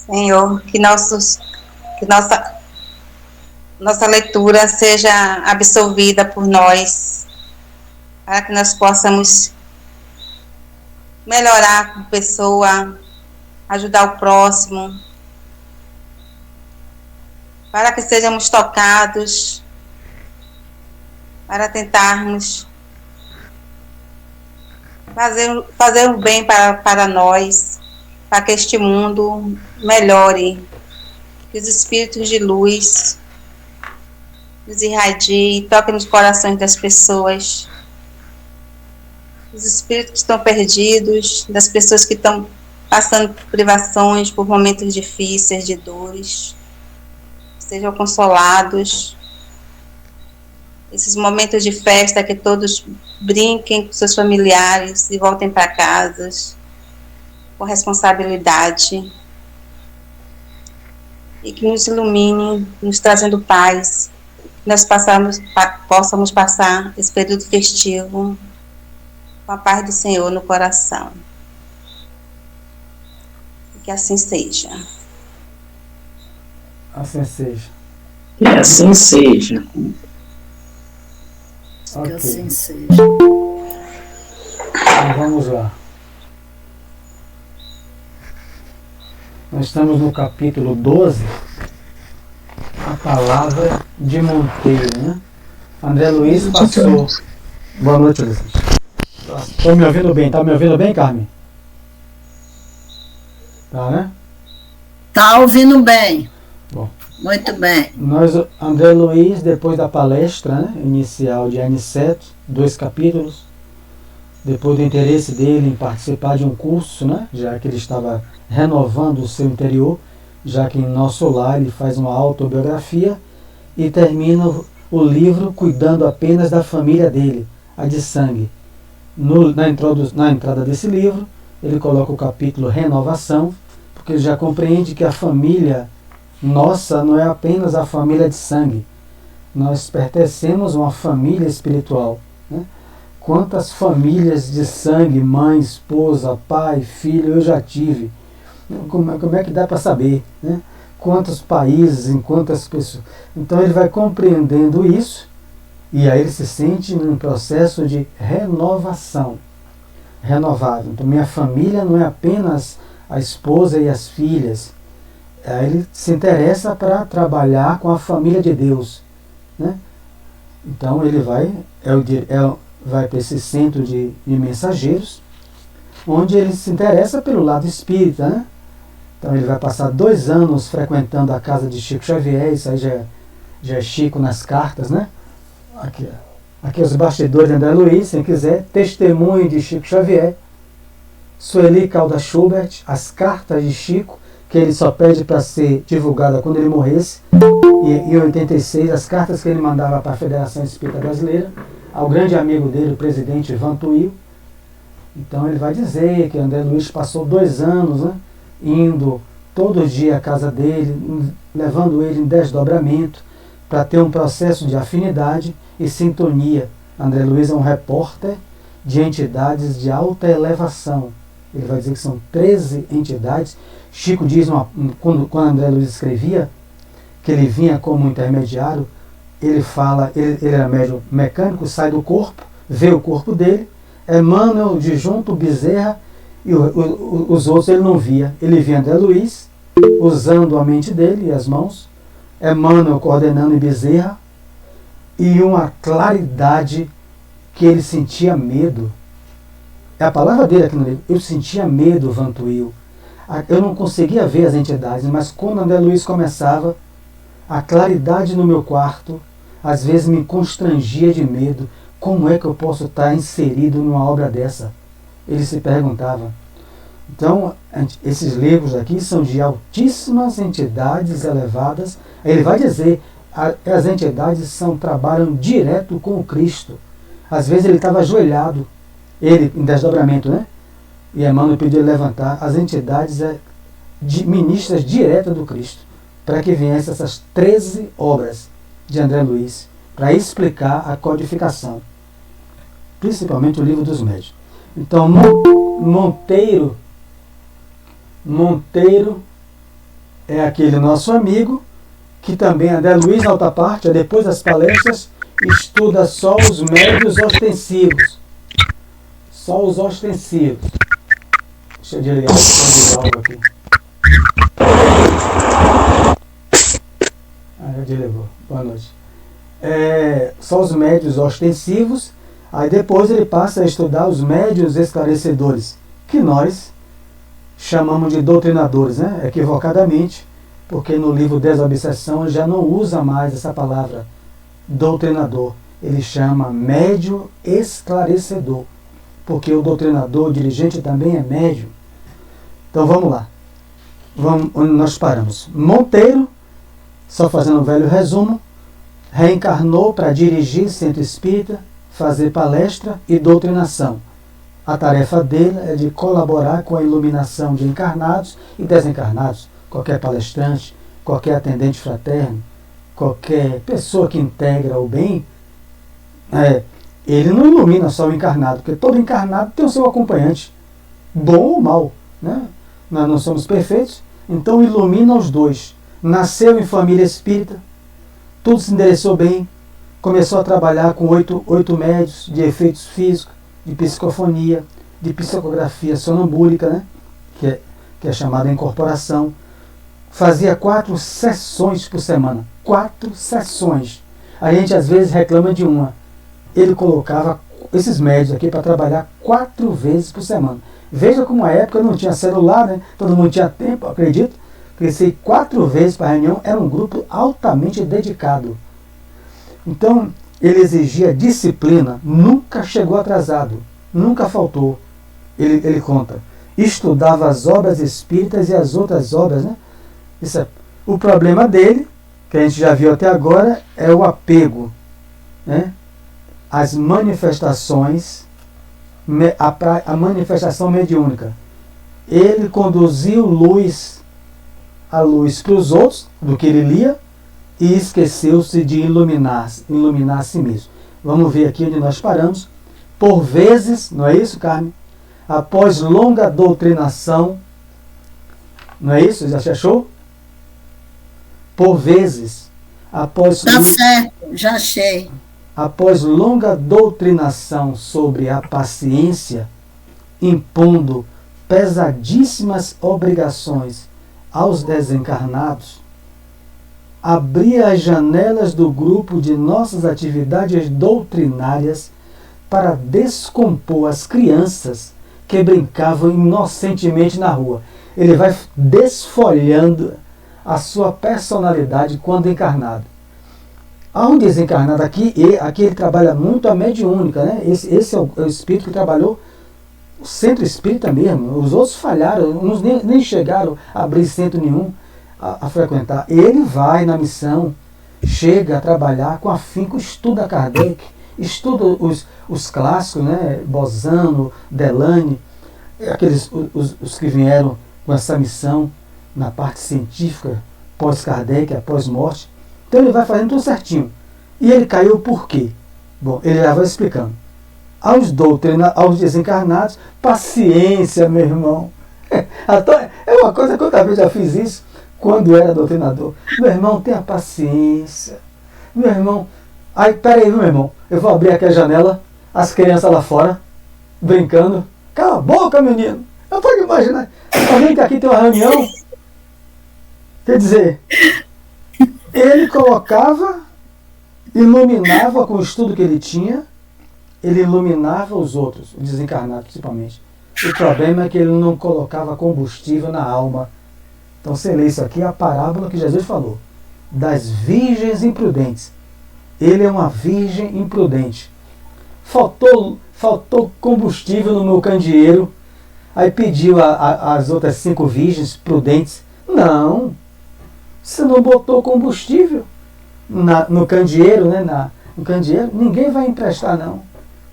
Senhor, que nossa leitura seja absorvida por nós, para que nós possamos melhorar como pessoa, ajudar o próximo, para que sejamos tocados, para tentarmos fazer o bem para nós, para que este mundo melhore, que os espíritos de luz nos irradiem, toquem nos corações das pessoas, os espíritos que estão perdidos, das pessoas que estão passando por privações, por momentos difíceis, de dores, sejam consolados. Esses momentos de festa, que todos brinquem com seus familiares e voltem para casas com responsabilidade, e que nos ilumine, nos trazendo paz, que nós possamos passar esse período festivo com a paz do Senhor no coração. E que assim seja. Assim seja. Que assim seja. Que Ok. assim seja. Então vamos lá. Nós estamos no capítulo 12, a palavra de Monteiro, né? André Luiz passou. Boa noite, Luiz. Estão me ouvindo bem? Tá me ouvindo bem, Carmen? Tá, né? Tá ouvindo bem. Bom. Muito bem. André Luiz, depois da palestra, né, inicial de Aniceto, 2 capítulos, depois do interesse dele em participar de um curso, né, já que ele estava renovando o seu interior, já que em Nosso Lar ele faz uma autobiografia e termina o livro cuidando apenas da família dele, a de sangue. Na entrada desse livro, ele coloca o capítulo Renovação, porque ele já compreende que a família nossa não é apenas a família de sangue. Nós pertencemos a uma família espiritual, né? Quantas famílias de sangue, mãe, esposa, pai, filho, eu já tive. Como é que dá para saber, né? Quantos países, em quantas pessoas. Então ele vai compreendendo isso, e aí ele se sente num processo de renovação. Renovável. Então minha família não é apenas a esposa e as filhas. Aí ele se interessa para trabalhar com a família de Deus, né? Então ele vai para esse centro de mensageiros, onde ele se interessa pelo lado espírita, né? Então ele vai passar 2 anos frequentando a casa de Chico Xavier. Isso aí já é Chico nas cartas, né? Aqui os bastidores de André Luiz, quem quiser, testemunho de Chico Xavier, Sueli Caldas Schubert, as cartas de Chico, que ele só pede para ser divulgada quando ele morresse, e em 86 as cartas que ele mandava para a Federação Espírita Brasileira, ao grande amigo dele, o presidente Ivan Tuil. Então ele vai dizer que André Luiz passou 2 anos, né, indo todo dia à casa dele, levando ele em desdobramento, para ter um processo de afinidade e sintonia. André Luiz é um repórter de entidades de alta elevação. Ele vai dizer que são 13 entidades. Chico diz, quando André Luiz escrevia, que ele vinha como intermediário, ele era médium mecânico, sai do corpo, vê o corpo dele, Emmanuel, Disjunto, Bezerra, e os outros ele não via. Ele via André Luiz, usando a mente dele e as mãos, Emmanuel coordenando em Bezerra, e uma claridade que ele sentia medo. É a palavra dele aqui no livro. Eu sentia medo, Vantuil. Eu não conseguia ver as entidades, mas quando André Luiz começava, a claridade no meu quarto, às vezes me constrangia de medo. Como é que eu posso estar inserido numa obra dessa? Ele se perguntava. Então, esses livros aqui são de altíssimas entidades elevadas. Ele vai dizer, as entidades trabalham direto com o Cristo. Às vezes ele estava ajoelhado, ele em desdobramento, né? E Emmanuel pediu ele levantar. As entidades ministras diretas do Cristo, para que viessem essas 13 obras de André Luiz, para explicar a codificação, principalmente o Livro dos Médiuns. Então, Monteiro é aquele nosso amigo que também, André Luiz, na outra parte, depois das palestras, estuda só os médios ostensivos. Só os ostensivos. Deixa eu desligar o som de áudio aqui. Já desligou. Boa noite. Só os médios ostensivos. Aí depois ele passa a estudar os médios esclarecedores, que nós chamamos de doutrinadores, né? Equivocadamente, porque no livro Desobsessão ele já não usa mais essa palavra doutrinador. Ele chama médio esclarecedor, porque o doutrinador, o dirigente também é médio. Então vamos lá. Vamos onde nós paramos. Monteiro, só fazendo um velho resumo, reencarnou para dirigir centro espírita, fazer palestra e doutrinação. A tarefa dele é de colaborar com a iluminação de encarnados e desencarnados. Qualquer palestrante, qualquer atendente fraterno, qualquer pessoa que integra o bem, ele não ilumina só o encarnado, porque todo encarnado tem o seu acompanhante, bom ou mal, né? Nós não somos perfeitos, então ilumina os dois. Nasceu em família espírita, tudo se endereçou bem, começou a trabalhar com oito médios de efeitos físicos, de psicofonia, de psicografia sonambúlica, né? que é chamada incorporação. Fazia 4 sessões por semana. 4 sessões. A gente às vezes reclama de uma. Ele colocava esses médios aqui para trabalhar 4 vezes por semana. Veja como a época não tinha celular, né? Todo mundo tinha tempo, acredito. Porque se 4 vezes para a reunião era um grupo altamente dedicado. Então, ele exigia disciplina, nunca chegou atrasado, nunca faltou. Ele conta, estudava as obras espíritas e as outras obras, né? O problema dele, que a gente já viu até agora, é o apego, né? As manifestações, a manifestação mediúnica. Ele conduziu a luz para os outros, do que ele lia, e esqueceu-se de iluminar a si mesmo. Vamos ver aqui onde nós paramos. Por vezes, não é isso, Carmen? Após longa doutrinação, não é isso? Já se achou? Por vezes, após... Tá certo, já achei. Após longa doutrinação sobre a paciência, impondo pesadíssimas obrigações aos desencarnados, abria as janelas do grupo de nossas atividades doutrinárias para descompor as crianças que brincavam inocentemente na rua. Ele vai desfolhando a sua personalidade quando encarnado. Há um desencarnado aqui ele trabalha muito a mediúnica, né? Esse é o espírito que trabalhou o centro espírita mesmo. Os outros falharam, uns nem chegaram a abrir centro nenhum a frequentar. Ele vai na missão, chega a trabalhar com afinco, estuda Kardec, estuda os clássicos, né? Bozano, Delane, os que vieram com essa missão na parte científica, pós-Kardec, após morte. Então ele vai fazendo tudo certinho. E ele caiu por quê? Bom, ele já vai explicando. Aos desencarnados, paciência, meu irmão. É uma coisa que eu também já fiz isso quando era doutrinador. Meu irmão, tenha paciência. Meu irmão, peraí, meu irmão, eu vou abrir aqui a janela, as crianças lá fora, brincando. Cala a boca, menino. Eu pode imaginar. Alguém que aqui tem uma reunião. Quer dizer, ele colocava, iluminava com o estudo que ele tinha, ele iluminava os outros, os desencarnados principalmente. O problema é que ele não colocava combustível na alma. Então você lê isso aqui, a parábola que Jesus falou, das virgens imprudentes. Ele é uma virgem imprudente. Faltou combustível no meu candeeiro, aí pediu as outras 5 virgens prudentes. Não, você não botou combustível no candeeiro, né? No candeeiro, ninguém vai emprestar, não.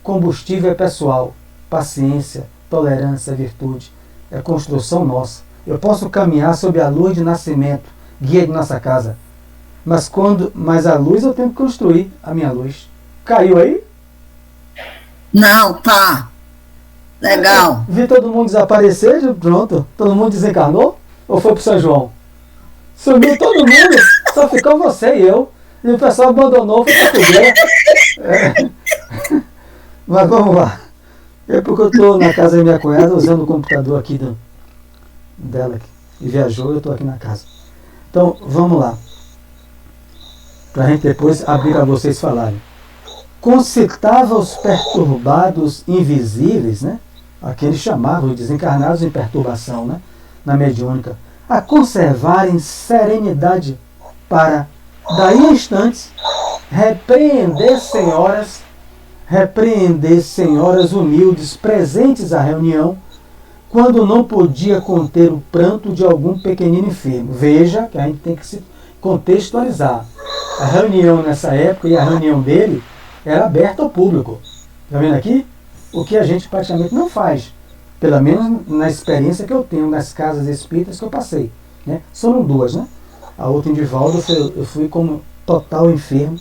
Combustível é pessoal, paciência, tolerância, virtude, é construção nossa. Eu posso caminhar sob a luz de nascimento, guia de nossa casa, mas a luz eu tenho que construir a minha luz. Caiu aí? Não, tá. Legal. Vi todo mundo desaparecer, pronto. Todo mundo desencarnou? Ou foi pro São João? Sumiu todo mundo, só ficou você e eu. E o pessoal abandonou, foi pra fogueira. Mas vamos lá. É porque eu estou na casa da minha cunhada usando o computador aqui dela. E viajou, eu estou aqui na casa. Então, vamos lá. Para a gente depois abrir a vocês falarem. Concitava os perturbados invisíveis, né? Aqueles chamavam os desencarnados em perturbação, né? Na mediúnica, a conservarem serenidade para, daí a instantes, repreender senhoras humildes presentes à reunião, quando não podia conter o pranto de algum pequenino enfermo. Veja que a gente tem que se contextualizar. A reunião nessa época e a reunião dele era aberta ao público. Está vendo aqui? O que a gente praticamente não faz. Pelo menos na experiência que eu tenho nas casas espíritas que eu passei. Né? Foram duas, né? A outra em Divaldo eu fui como total enfermo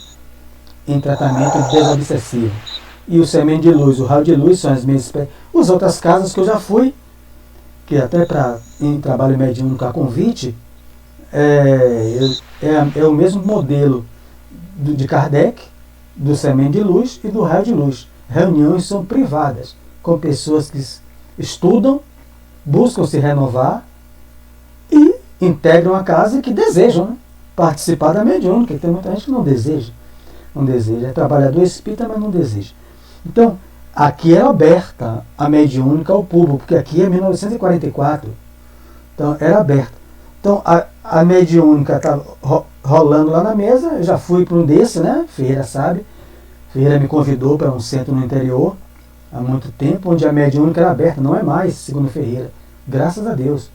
em tratamento desobsessivo. E o Semente de Luz, o Raio de Luz são as minhas experiências. As outras casas que eu já fui, que até em trabalho mediúnico a convite, é o mesmo modelo de Kardec, do Semente de Luz e do Raio de Luz. Reuniões são privadas, com pessoas que estudam, buscam se renovar e integram a casa e que desejam, né, participar da mediúnica, porque tem muita gente que não deseja. É trabalhador espírita, mas não deseja. Então, aqui é aberta a mediúnica ao público, porque aqui é 1944. Então, era aberta. Então, a mediúnica está rolando lá na mesa. Eu já fui para um desse, né? Ferreira sabe. Ferreira me convidou para um centro no interior, há muito tempo, onde a mediúnica era aberta. Não é mais, segundo Ferreira. Graças a Deus.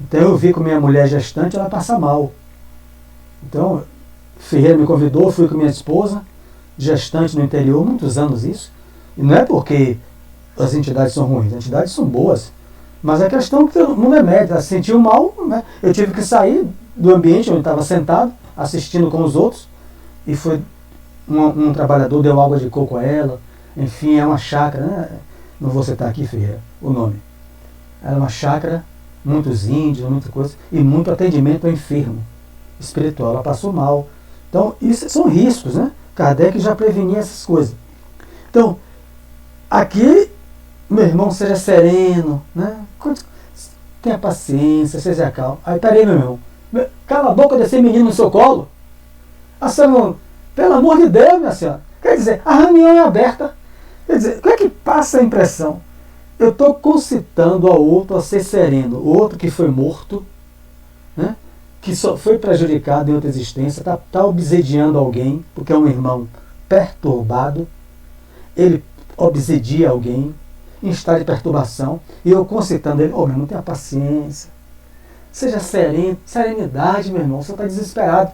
Então, eu vi com minha mulher gestante, ela passa mal. Então, Ferreira me convidou, fui com minha esposa, gestante no interior, muitos anos isso. E não é porque as entidades são ruins, as entidades são boas. Mas a questão é que todo mundo é médico, ela se sentiu mal, né? Eu tive que sair do ambiente onde estava sentado, assistindo com os outros, e foi um trabalhador, deu água de coco a ela, enfim, é uma chácara, né? Não vou citar aqui, Ferreira, o nome. Era uma chácara, muitos índios, muita coisa, e muito atendimento ao enfermo espiritual. Ela passou mal. Então, isso são riscos, né? Kardec já prevenia essas coisas. Então, aqui, meu irmão, seja sereno, né? Tenha paciência, seja calmo. Aí, peraí, meu irmão. Cala a boca desse menino no seu colo. A senhora não, pelo amor de Deus, minha senhora. Quer dizer, a reunião é aberta. Quer dizer, o que é que passa a impressão? Eu estou concitando ao outro a ser sereno. O outro que foi morto, né? Que só foi prejudicado em outra existência, está obsediando alguém, porque é um irmão perturbado. Ele obsedia alguém em estado de perturbação, e eu concitando ele, meu irmão, tenha paciência, seja sereno, serenidade, meu irmão, você está desesperado.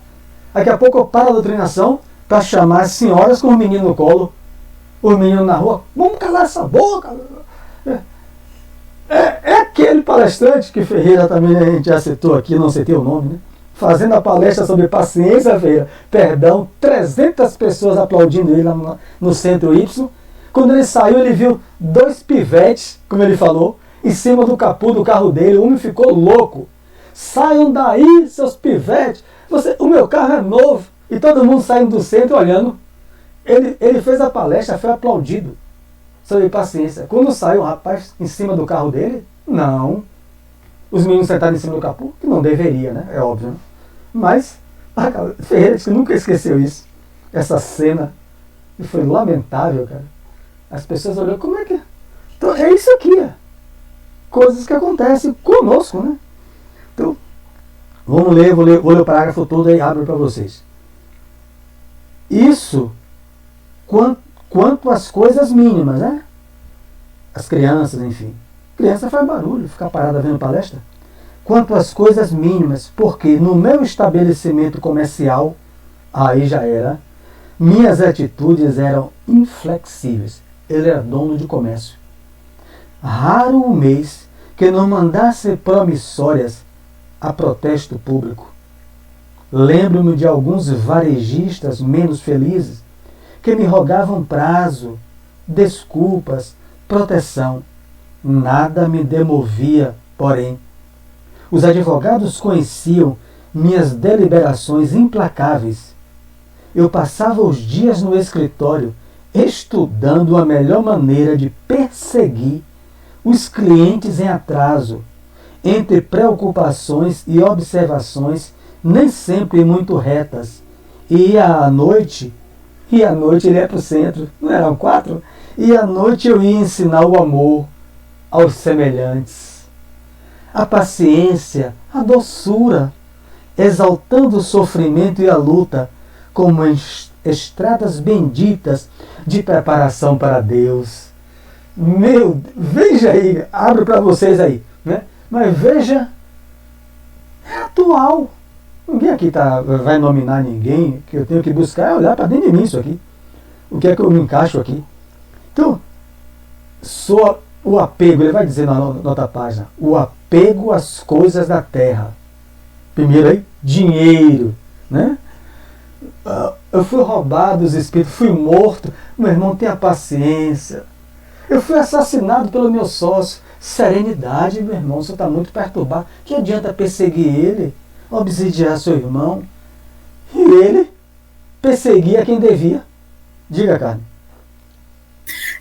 Daqui a pouco eu paro a doutrinação para chamar as senhoras com o menino no colo, os meninos na rua, vamos calar essa boca. É aquele palestrante que Ferreira também a gente já citou aqui, não citei o nome, né? Fazendo a palestra sobre paciência, Ferreira, perdão, 300 pessoas aplaudindo ele lá no Centro Y. Quando ele saiu, ele viu 2 pivetes, como ele falou, em cima do capô do carro dele. O homem ficou louco. Saiam daí, seus pivetes. O meu carro é novo. E todo mundo saindo do centro olhando. Ele fez a palestra, foi aplaudido sobre paciência. Quando saiu o rapaz em cima do carro dele, não. Os meninos sentados em cima do capô, que não deveria, né? É óbvio, né? Mas Ferreira disse que nunca esqueceu isso. Essa cena. E foi lamentável, cara. As pessoas olham, como é que é? Então é isso aqui, coisas que acontecem conosco, né? Então, vou ler o parágrafo todo e abro para vocês. Isso quanto às coisas mínimas, né? As crianças, enfim. Criança faz barulho, ficar parada vendo palestra. Quanto às coisas mínimas, porque no meu estabelecimento comercial, aí já era, minhas atitudes eram inflexíveis. Ele era dono de comércio. Raro o mês que não mandasse promissórias a protesto público. Lembro-me de alguns varejistas menos felizes que me rogavam prazo, desculpas, proteção. Nada me demovia, porém. Os advogados conheciam minhas deliberações implacáveis. Eu passava os dias no escritório estudando a melhor maneira de perseguir os clientes em atraso, entre preocupações e observações nem sempre muito retas. E à noite ele ia para o centro, não eram 4? E à noite eu ia ensinar o amor aos semelhantes, a paciência, a doçura, exaltando o sofrimento e a luta como estradas benditas de preparação para Deus. Veja aí, abro para vocês aí, né? Mas veja, é atual. Ninguém aqui vai nominar ninguém, que eu tenho que buscar é olhar para dentro de mim isso aqui. O que é que eu me encaixo aqui? Então, o apego, ele vai dizer na outra página, o apego às coisas da terra. Primeiro aí, dinheiro, né? Eu fui roubado dos espíritos, fui morto. Meu irmão, tenha paciência. Eu fui assassinado pelo meu sócio. Serenidade, meu irmão, você está muito perturbado. Que adianta perseguir ele, obsidiar seu irmão? E ele perseguia quem devia. Diga, Carmen.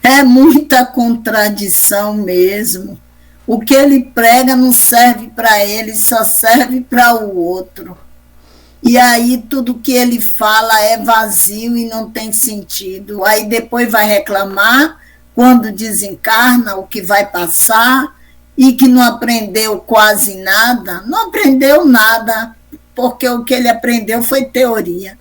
É muita contradição mesmo. O que ele prega não serve para ele, só serve para o outro. E aí tudo que ele fala é vazio e não tem sentido. Aí depois vai reclamar quando desencarna o que vai passar e que não aprendeu quase nada. Não aprendeu nada, porque o que ele aprendeu foi teoria.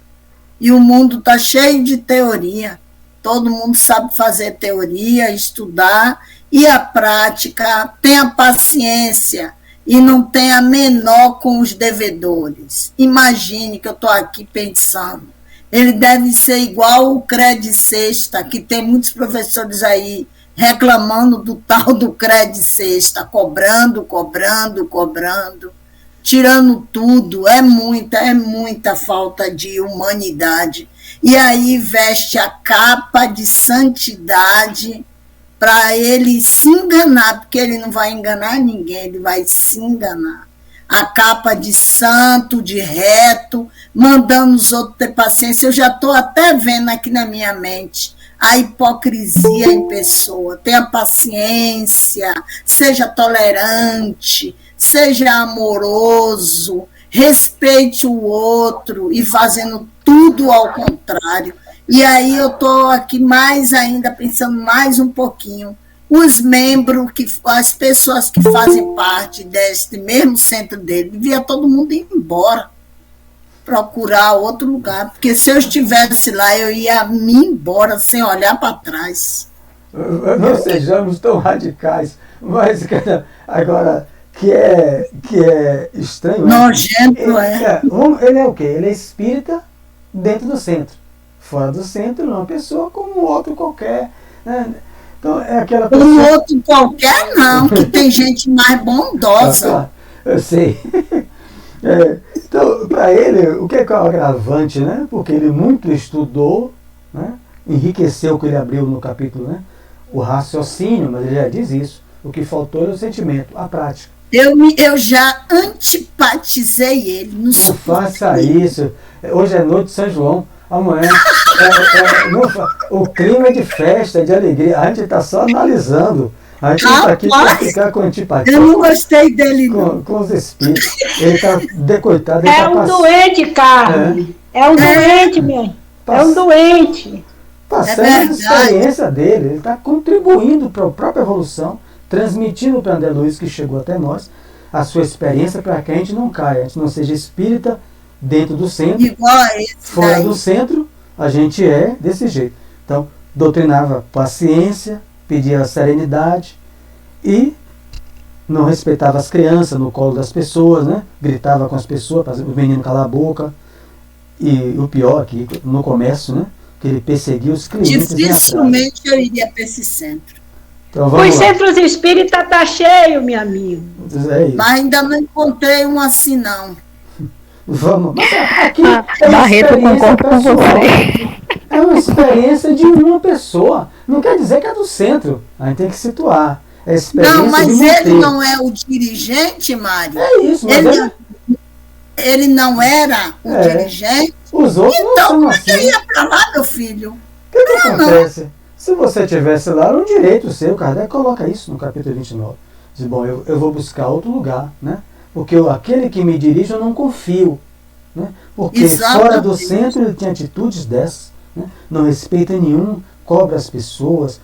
E o mundo está cheio de teoria. Todo mundo sabe fazer teoria, estudar, e a prática, tenha paciência e não tenha menor com os devedores. Imagine que eu estou aqui pensando, ele deve ser igual o Crede Sexta, que tem muitos professores aí reclamando do tal do Crede Sexta, cobrando, tirando tudo, é muita falta de humanidade. E aí veste a capa de santidade para ele se enganar, porque ele não vai enganar ninguém, ele vai se enganar. A capa de santo, de reto, mandando os outros ter paciência. Eu já estou até vendo aqui na minha mente a hipocrisia em pessoa. Tenha paciência, seja tolerante, seja amoroso, respeite o outro e fazendo tudo ao contrário. E aí eu estou aqui mais ainda, pensando mais um pouquinho. Os membros, as pessoas que fazem parte deste mesmo centro dele, devia todo mundo ir embora, procurar outro lugar, porque se eu estivesse lá, eu ia me embora sem olhar para trás. Não sejamos tão radicais, mas agora que é estranho. Nojento, ele é o quê? Ele é espírita dentro do centro. Fora do centro, uma pessoa como um outro qualquer, né? Então, é aquela pessoa... Um outro qualquer não, que tem gente mais bondosa. Eu sei. Então, para ele, o que é o agravante, né? Porque ele muito estudou, né? Enriqueceu o que ele abriu no capítulo, né? O raciocínio, mas ele já diz isso. O que faltou é o sentimento, a prática. Eu já antipatizei ele. Não faça isso. Hoje é noite de São João. Amanhã, o clima é de festa, de alegria. A gente está só analisando. A gente não está aqui para ficar com antipatia. Eu não gostei dele, com os espíritos. Ele está decoitado. É um doente, Carmen. É um doente, minha. É um doente. Passando a experiência dele. Ele está contribuindo para a própria evolução, transmitindo para André Luiz, que chegou até nós, a sua experiência para que a gente não caia, a gente não seja espírita dentro do centro, igual a esse fora do centro, a gente é desse jeito. Então, doutrinava paciência, pedia serenidade e não respeitava as crianças no colo das pessoas, né? Gritava com as pessoas, fazia o menino calar a boca. E o pior aqui, no comércio, né? Que ele perseguia os clientes. Dificilmente eu iria para esse centro. Então, os centros espíritas tá cheio, meu amigo. É isso. Mas ainda não encontrei um assim, não. Vamos. Aqui Barreto, eu concordo com você. É uma experiência de uma pessoa. Não quer dizer que é do centro. A gente tem que situar. É experiência não, mas de ele não é o dirigente, Mário. É isso, mas ele não era o dirigente. Os outros então, não como são é que assim. ia para lá, meu filho? O que acontece? Se você tivesse lá, era um direito seu. Kardec coloca isso no capítulo 29. Diz, bom, eu vou buscar outro lugar, né? Porque aquele que me dirige eu não confio. Né? Porque Exatamente. fora do centro ele tem atitudes dessas. Né? Não respeita nenhum, cobra as pessoas,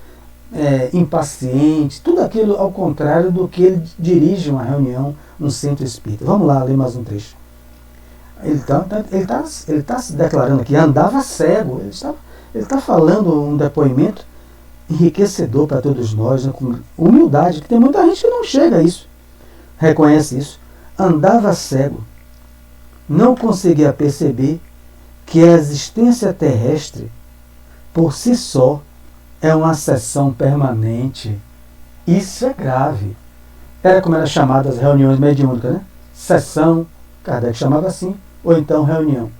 impaciente, tudo aquilo ao contrário do que ele dirige uma reunião no centro espírita. Vamos lá, ler mais um trecho. Ele tá se declarando aqui, andava cego. Ele está falando um depoimento enriquecedor para todos nós, né, com humildade, que tem muita gente que não chega a isso, reconhece isso. Andava cego, não conseguia perceber que a existência terrestre, por si só, é uma sessão permanente. Isso é grave. Era como era chamada as reuniões mediúnicas, né? Sessão, Kardec chamava assim, ou então reunião.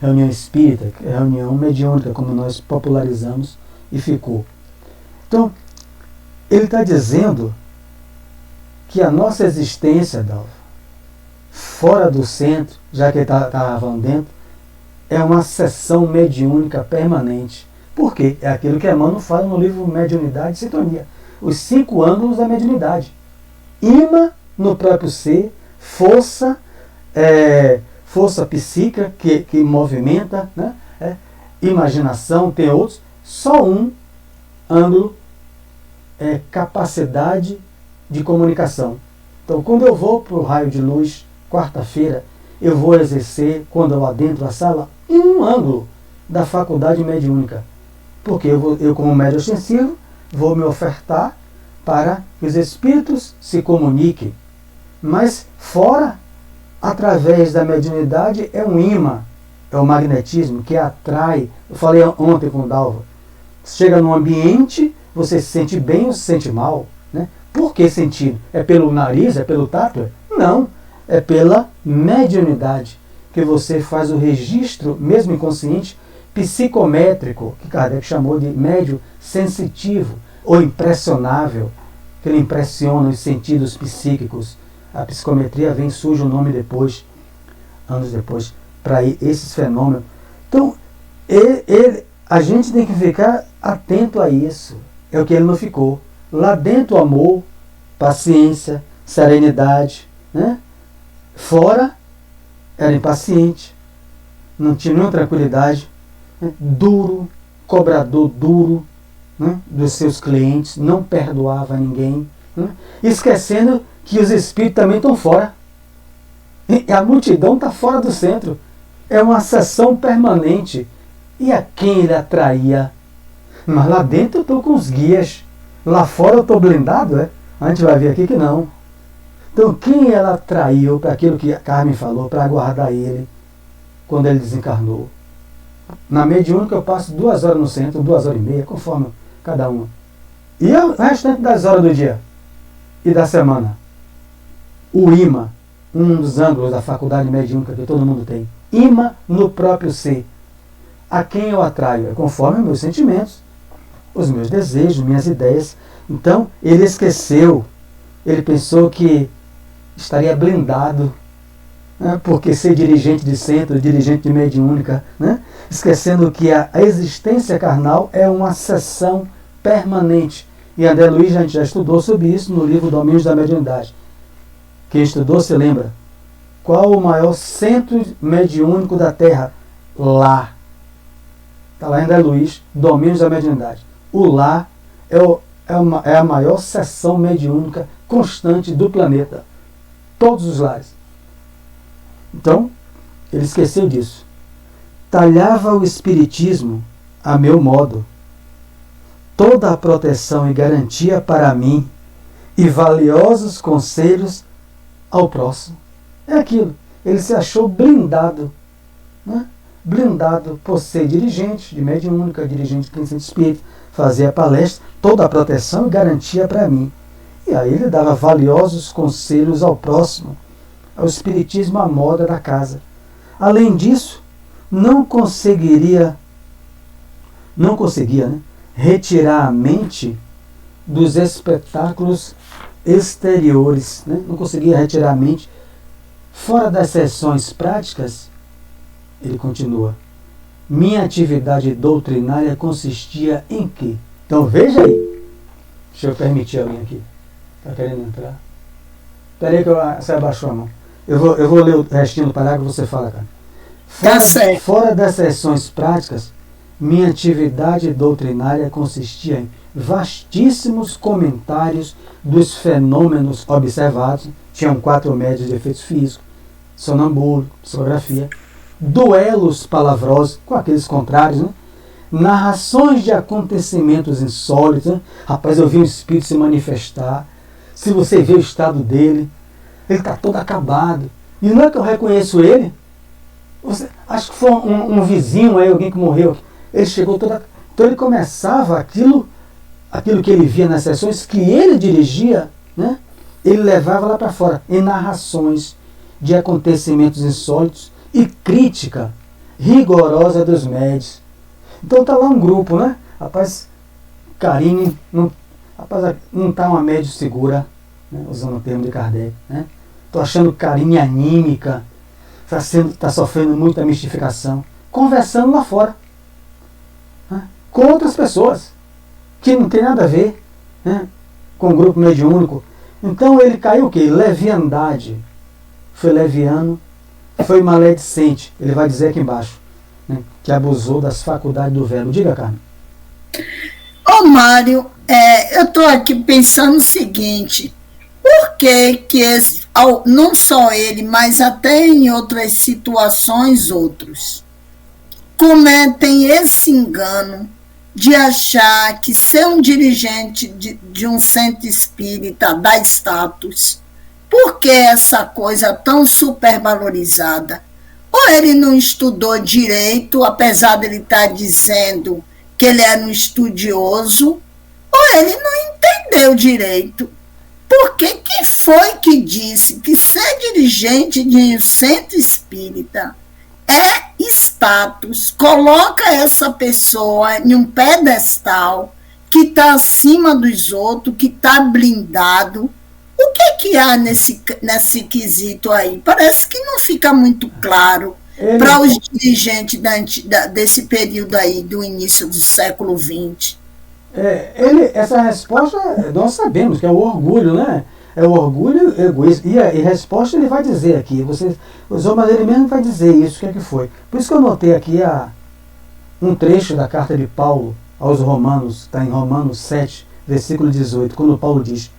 Reunião espírita, reunião mediúnica, como nós popularizamos e ficou. Então, ele está dizendo que a nossa existência, Dalva, fora do centro, já que ele estava dentro, é uma sessão mediúnica permanente. Por quê? É aquilo que Emmanuel fala no livro Mediunidade e Sintonia. Os 5 ângulos da mediunidade. Imã no próprio ser, força psíquica que movimenta, né? Imaginação, tem outros. Só um ângulo é capacidade de comunicação. Então, quando eu vou para o raio de luz, quarta-feira, eu vou exercer, quando eu adentro a sala, um ângulo da faculdade mediúnica. Porque eu como médium ostensivo, vou me ofertar para que os espíritos se comuniquem. Mas fora, através da mediunidade, é um imã, é o magnetismo que atrai. Eu falei ontem com o Dalva. Chega num ambiente, você se sente bem ou se sente mal. Né? Por que sentido? É pelo nariz? É pelo tato? Não. É pela mediunidade que você faz o registro, mesmo inconsciente, psicométrico, que Kardec chamou de médio sensitivo ou impressionável, que ele impressiona os sentidos psíquicos. A psicometria vem, surge o nome depois, anos depois, para esses fenômenos. Então, a gente tem que ficar atento a isso. É o que ele não ficou. Lá dentro, amor, paciência, serenidade. Né? Fora, era impaciente, não tinha nenhuma tranquilidade, né? Duro, cobrador duro, né? Dos seus clientes, não perdoava ninguém, né? Esquecendo que os espíritos também estão fora. E a multidão está fora do centro. É uma sessão permanente. E a quem ele atraía? Mas lá dentro eu estou com os guias. Lá fora eu estou blindado, é? A gente vai ver aqui que não. Então quem ela atraiu para aquilo que a Carmen falou, para aguardar ele quando ele desencarnou? Na mediúnica eu passo 2 horas no centro, 2h30, conforme cada uma. E o restante das horas do dia e da semana? O imã, um dos ângulos da faculdade mediúnica que todo mundo tem. Imã no próprio ser. A quem eu atraio? É conforme meus sentimentos, os meus desejos, minhas ideias. Então, ele esqueceu. Ele pensou que estaria blindado, né, porque ser dirigente de centro, dirigente de mediúnica, né, esquecendo que a existência carnal é uma sessão permanente. E André Luiz, a gente já estudou sobre isso no livro Domínios da Mediunidade. Quem estudou se lembra. Qual o maior centro mediúnico da Terra? Lá. Está lá em André Luiz, Domínios da Mediunidade. O lá é a maior sessão mediúnica constante do planeta. Todos os lares. Então, ele esqueceu disso. Talhava o espiritismo a meu modo. Toda a proteção e garantia para mim e valiosos conselhos ao próximo. É aquilo. Ele se achou blindado. Né? Blindado por ser dirigente de mediúnica, dirigente de centro espírita, fazia a palestra, toda a proteção e garantia para mim. E aí ele dava valiosos conselhos ao próximo, ao espiritismo à moda da casa. Além disso, não conseguia, né, retirar a mente dos espetáculos exteriores, né? Não conseguia retirar a mente Fora das sessões práticas, ele continua, minha atividade doutrinária consistia em quê? Então veja aí. Deixa eu permitir alguém aqui. Está querendo entrar? Espera aí que você abaixou a mão. Eu vou ler o restinho do parágrafo e você fala, cara. Tá certo. Fora das sessões práticas, minha atividade doutrinária consistia em vastíssimos comentários dos fenômenos observados. Tinham 4 médios de efeitos físicos, sonambulo, psicografia, duelos palavrosos com aqueles contrários, né? Narrações de acontecimentos insólitos, né? Rapaz, eu vi um espírito se manifestar. Se você vê o estado dele, ele está todo acabado. E não é que eu reconheço ele. Acho que foi um vizinho aí, alguém que morreu. Ele chegou todo. Então ele começava aquilo que ele via nas sessões, que ele dirigia, né? Ele levava lá para fora, em narrações de acontecimentos insólitos e crítica rigorosa dos médios. Então tá lá um grupo, né? Rapaz, Karine, rapaz, não está uma médio segura, né? Usando o termo de Kardec, né? Tô achando Karine anímica, está sofrendo muita mistificação, conversando lá fora, né? Com outras pessoas que não tem nada a ver, né? Com o grupo mediúnico. Então ele caiu o quê? Leviandade. Foi leviano, foi maledicente. Ele vai dizer aqui embaixo, né? Que abusou das faculdades do verbo. Diga, Carmen. Ô Mário, eu estou aqui pensando o seguinte, por que não só ele, mas até em outras situações outros, cometem esse engano de achar que ser um dirigente de um centro espírita dá status? Por que essa coisa tão supervalorizada? Ou ele não estudou direito, apesar de ele estar dizendo que ele era um estudioso, ou ele não entendeu direito. Porque quem foi que disse que ser dirigente de um centro espírita é status, coloca essa pessoa em um pedestal que está acima dos outros, que está blindado? O que há nesse quesito aí? Parece que não fica muito claro para os dirigentes desse período aí, do início do século XX. Essa resposta nós sabemos que é o orgulho, né? É o orgulho egoísta. E a resposta ele vai dizer aqui. Você usou, mas ele mesmo vai dizer isso, o que é que foi. Por isso que eu notei aqui um trecho da carta de Paulo aos Romanos, está em Romanos 7, versículo 18, quando Paulo diz: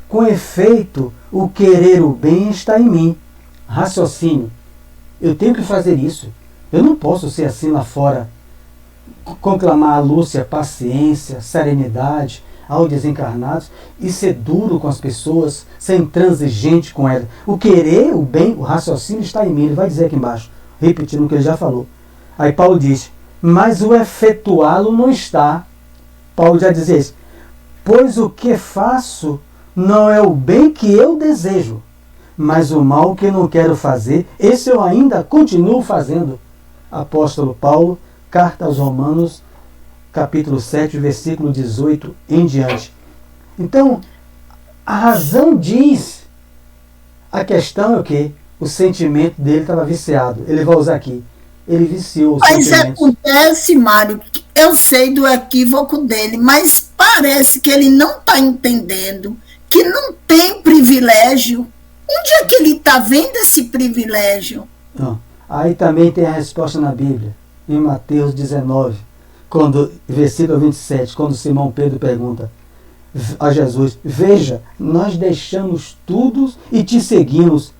com efeito, o querer o bem está em mim. Raciocínio. Eu tenho que fazer isso. Eu não posso ser assim lá fora. Conclamar a Lúcia paciência, serenidade aos desencarnados e ser duro com as pessoas, ser intransigente com elas. O querer o bem, o raciocínio está em mim. Ele vai dizer aqui embaixo, repetindo o que ele já falou. Aí Paulo diz, mas o efetuá-lo não está. Paulo já diz isso. Pois o que faço não é o bem que eu desejo, mas o mal que eu não quero fazer, esse eu ainda continuo fazendo. Apóstolo Paulo, carta aos Romanos, capítulo 7, versículo 18 em diante. Então, a razão diz, a questão é o quê? O sentimento dele estava viciado. Ele vai usar aqui. Ele viciou os sentimentos. Mas acontece, Mário, eu sei do equívoco dele, mas parece que ele não está entendendo que não tem privilégio. Onde é que ele está vendo esse privilégio? Não. Aí também tem a resposta na Bíblia, em Mateus 19, versículo 27, quando Simão Pedro pergunta a Jesus, veja, nós deixamos tudo e te seguimos.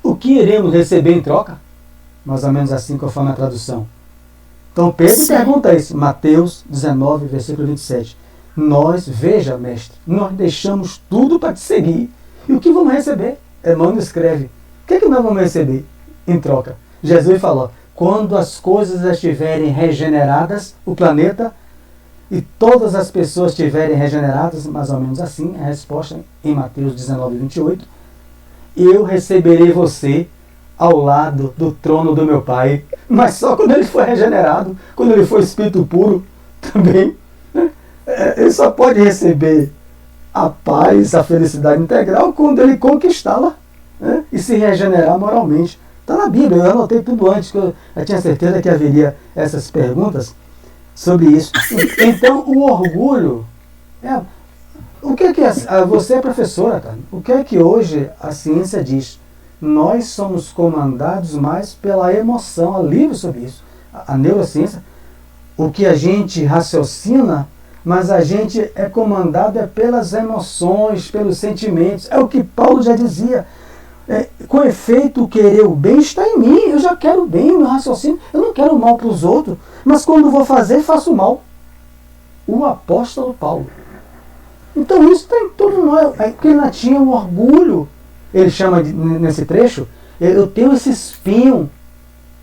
O que iremos receber em troca? Mais ou menos assim que eu falo na tradução. Então Pedro pergunta isso, Mateus 19, versículo 27. Veja, mestre, nós deixamos tudo para te seguir. E o que vamos receber? Emmanuel escreve. O que é que nós vamos receber em troca? Jesus falou, quando as coisas estiverem regeneradas, o planeta, e todas as pessoas estiverem regeneradas, mais ou menos assim, a resposta em Mateus 19, 28, eu receberei você ao lado do trono do meu Pai, mas só quando ele for regenerado, quando ele for espírito puro, também, né? Ele só pode receber a paz, a felicidade integral quando ele conquistá-la né? E se regenerar moralmente. Está na Bíblia, eu anotei tudo antes, que eu tinha certeza que haveria essas perguntas sobre isso. Então, o orgulho... o que é você é professora, cara. O que é que hoje a ciência diz? Nós somos comandados mais pela emoção, há livros sobre isso. A neurociência, o que a gente raciocina, mas a gente é comandado pelas emoções, pelos sentimentos. É o que Paulo já dizia. Com efeito, o querer o bem está em mim. Eu já quero o bem, meu raciocínio. Eu não quero o mal para os outros, mas quando vou fazer, faço o mal. O apóstolo Paulo. Então isso está em todo nós. Porque ele tinha um orgulho. Ele chama, nesse trecho, eu tenho esse espinho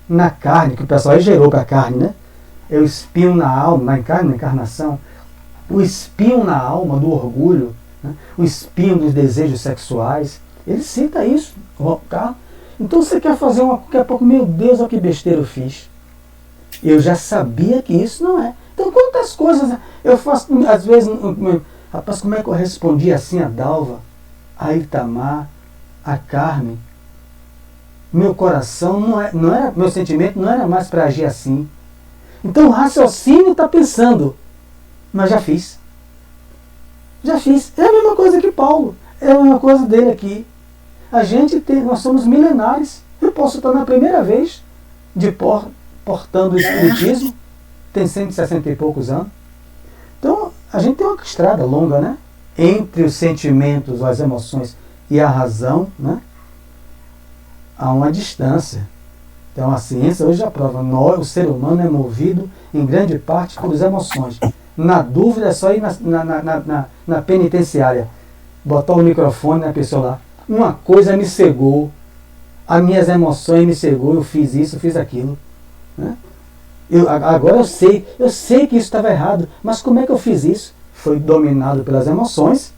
na carne, que o pessoal aí gerou para a carne, né? É o espinho na alma, na encarnação. O espinho na alma do orgulho, né? O espinho dos desejos sexuais. Ele cita isso, Carlos. Então você quer fazer daqui a pouco, meu Deus, olha que besteira eu fiz. Eu já sabia que isso não é. Então quantas coisas eu faço, às vezes, rapaz, como é que eu respondi assim a Dalva, a Itamar, a Carmen? Meu coração não era, meu sentimento não era mais para agir assim. Então o raciocínio está pensando, mas já fiz. Já fiz. É a mesma coisa que Paulo. É a mesma coisa dele aqui. Nós somos milenares. Eu posso estar na primeira vez portando o espiritismo. Tem 160 e poucos anos. Então, a gente tem uma estrada longa, né? Entre os sentimentos, as emoções e a razão, né? Há uma distância. Então, a ciência hoje já prova. O ser humano é movido, em grande parte, por emoções. Na dúvida, é só ir na penitenciária. Botar o microfone na pessoa lá. Uma coisa me cegou. As minhas emoções me cegou. Eu fiz isso, eu fiz aquilo. Né? Agora eu sei que isso estava errado. Mas como é que eu fiz isso? Foi dominado pelas emoções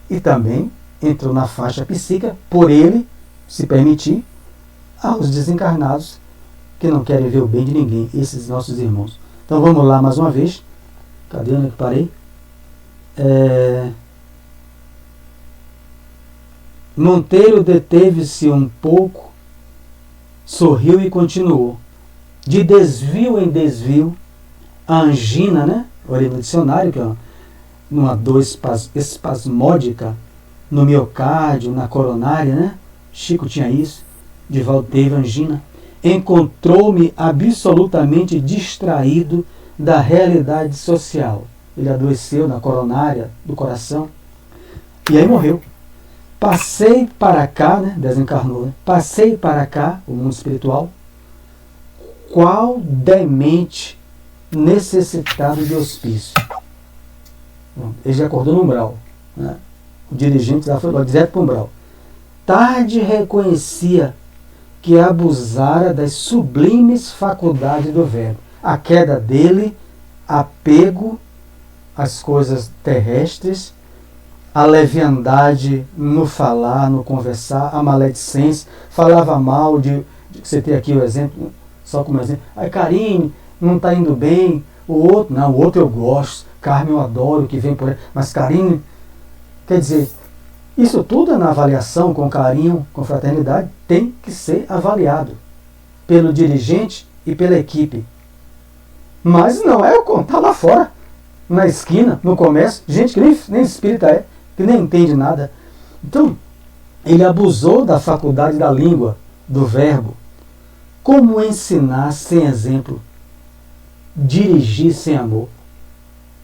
e também entrou na faixa psíquica, por ele se permitir, aos desencarnados que não querem ver o bem de ninguém, esses nossos irmãos. Então vamos lá mais uma vez. Cadê onde eu parei? Monteiro deteve-se um pouco, sorriu e continuou. De desvio em desvio, a angina, né? Olha no dicionário, que é uma dor espasmódica no miocárdio, na coronária, né? Chico tinha isso, Divaldo teve angina. Encontrou-me absolutamente distraído da realidade social. Ele adoeceu na coronária do coração e aí morreu. Passei para cá, né? Desencarnou, né? Passei para cá, o mundo espiritual, qual demente necessitado de hospício. Ele já acordou no umbral, né? O dirigente lá foi direto para o umbral. Tarde reconhecia que abusara das sublimes faculdades do verbo. A queda dele, apego às coisas terrestres, a leviandade no falar, no conversar, a maledicência, falava mal você tem aqui o exemplo, só como exemplo, Karine, não está indo bem, o outro eu gosto, Carmen eu adoro, que vem por aí, mas Karine, quer dizer, isso tudo na avaliação, com carinho, com fraternidade, tem que ser avaliado pelo dirigente e pela equipe. Mas não é o contar lá fora, na esquina, no comércio, gente que nem espírita é, que nem entende nada. Então, ele abusou da faculdade da língua, do verbo. Como ensinar sem exemplo? Dirigir sem amor?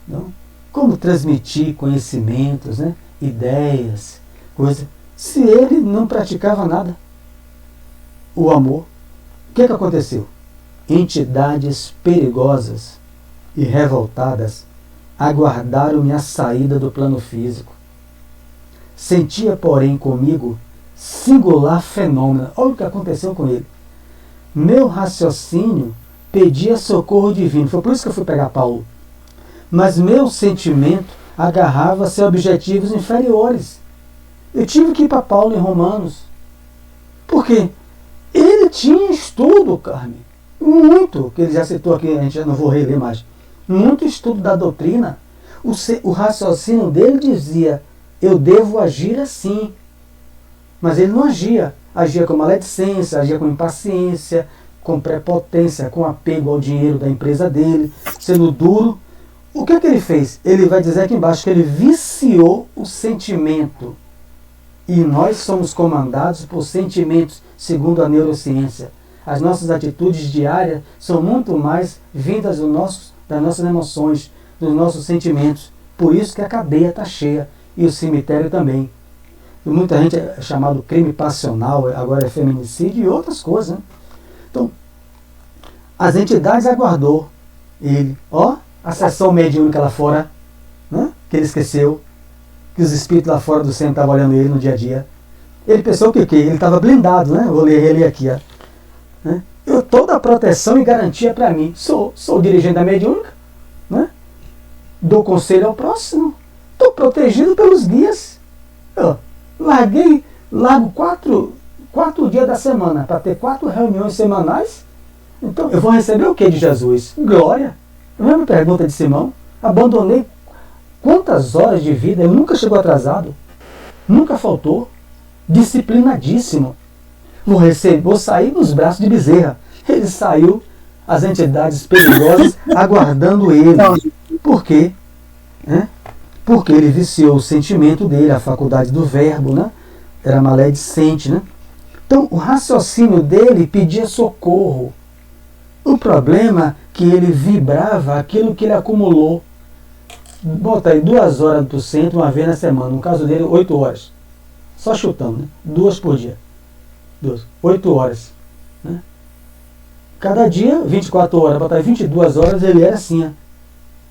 Não? Como transmitir conhecimentos, né? Ideias, coisas, se ele não praticava nada? O amor. O que aconteceu? Entidades perigosas e revoltadas aguardaram minha saída do plano físico. Sentia, porém, comigo singular fenômeno. Olha o que aconteceu com ele. Meu raciocínio pedia socorro divino. Foi por isso que eu fui pegar Paulo. Mas meu sentimento agarrava-se a objetivos inferiores. Eu tive que ir para Paulo em Romanos. Por quê? Ele tinha estudo, Carmen. Muito, que ele já citou aqui, a gente já não vou reler mais. Muito estudo da doutrina. O raciocínio dele dizia, eu devo agir assim. Mas ele não agia. Agia com maledicência, agia com impaciência, com prepotência, com apego ao dinheiro da empresa dele, sendo duro. O que é que ele fez? Ele vai dizer aqui embaixo que ele viciou o sentimento. E nós somos comandados por sentimentos, segundo a neurociência. As nossas atitudes diárias são muito mais vindas das nossas emoções, dos nossos sentimentos. Por isso que a cadeia está cheia e o cemitério também. E muita gente é chamado crime passional, agora é feminicídio e outras coisas. Né? Então, as entidades aguardou ele. A sessão mediúnica lá fora, né? Que ele esqueceu, que os espíritos lá fora do centro estavam olhando ele no dia a dia. Ele pensou o que? Ele estava blindado, né? Vou ler ele aqui. Né? Toda a proteção e garantia para mim. Sou dirigente da mediúnica, né? Dou conselho ao próximo, estou protegido pelos guias. Largo 4 dias da semana para ter 4 reuniões semanais. Então eu vou receber o que de Jesus? Glória. A mesma pergunta de Simão. Abandonei quantas horas de vida? Ele nunca chegou atrasado, nunca faltou, disciplinadíssimo. Vou sair nos braços de Bezerra. Ele saiu, as entidades perigosas aguardando ele. Por quê? Porque ele viciou o sentimento dele, a faculdade do verbo, né? Era maledicente, né? Então o raciocínio dele pedia socorro. O problema é que ele vibrava aquilo que ele acumulou. Bota aí 2 horas para o centro, uma vez na semana. No caso dele, 8 horas. Só chutando, né? 2 por dia. 8 horas. Né? Cada dia, 24 horas. Bota aí 22 horas, ele era assim.